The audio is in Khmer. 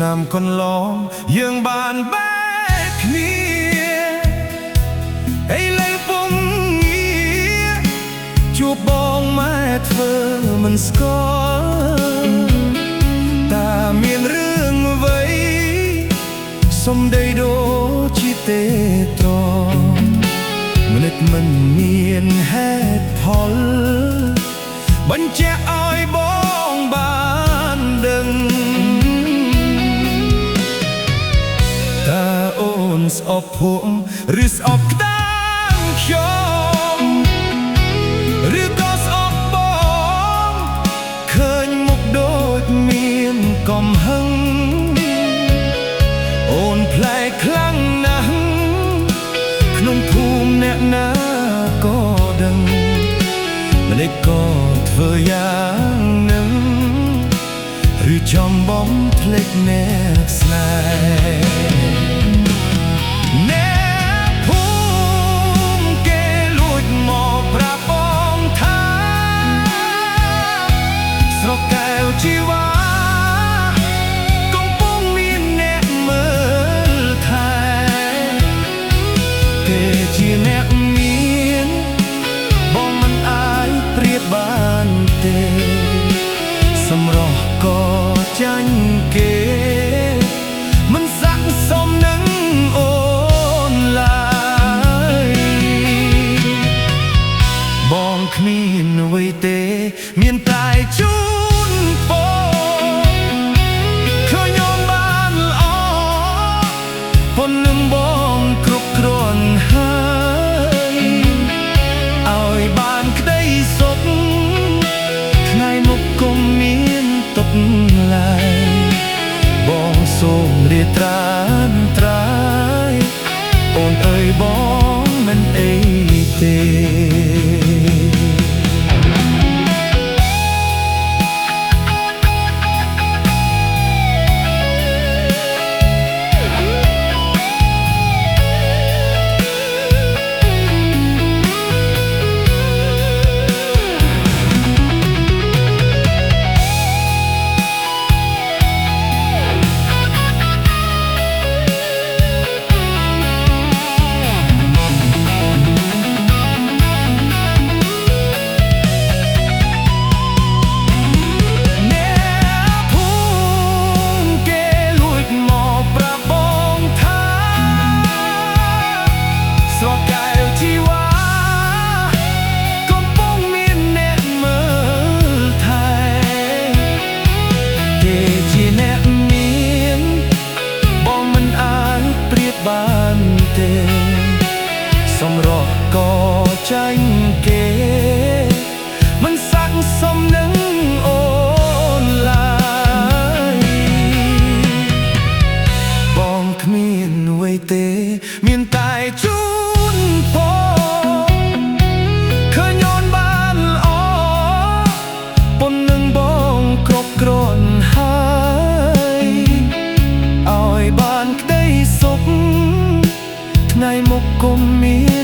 ឆ្នាំកន្លងយើងបានបែកគ្នាឥឡូវពុំងារជួបបងម៉ែធ្វើមិនស្គាល់តាមានរឿងអ្វីសំដីដូចជាទេត្រមនិតមិនមានហេតុផលបញ្ជាក់ឲ្យបងបានដឹងតើអូនស្អប់ភក់ឬស្អប់ក្តាមខ្ញុំឬក៏ស្អប់បងឃើញមុខដូចមានកំហឹងអូនប្លែកខ្លាំងណាស់ក្នុងភូមិអ្នកណាក៏ដឹងម្លេចក៏ធ្វើយ៉ាងនឹងឬចំបំភ្លេចអ្នកស្នេហ៍អ្នកភូមិគេលួចមកប្រាប់បងថាស្រុកកែវជីវ៉ាកំពុងមានអ្នកមើលថែគេជាអ្នកមានបងមិនអាចប្រៀបបានទេសម្រស់ក៏ចាញ់គេមិនស័ក្តិសមនឹងអូនឡើយបងគ្មានអ្វីទេមានតែជូនពរឃើញអូនបានល្អប៉ុណ្ណឹងបងគ្រប់គ្រាន់ហើយឲ្យបានក្តីសុខថ្ងៃមុខគុំមានទុកឡើយបងសូមរៀបត្រានត្រាយអូនអើយបងមិនអីទេបានទេសម្រស់ក៏ចាញ់គេមិនស័ក្តិសមនឹងអូនឡើយបងគ្មានអ្វីទេមានតែជូនពរឃើញអូនបានល្អប៉ុណ្ណឹងបងគ្រប់គ្រាន់ហើយឲ្យបានក្តីសុខថ្ងៃមុខគុំមាន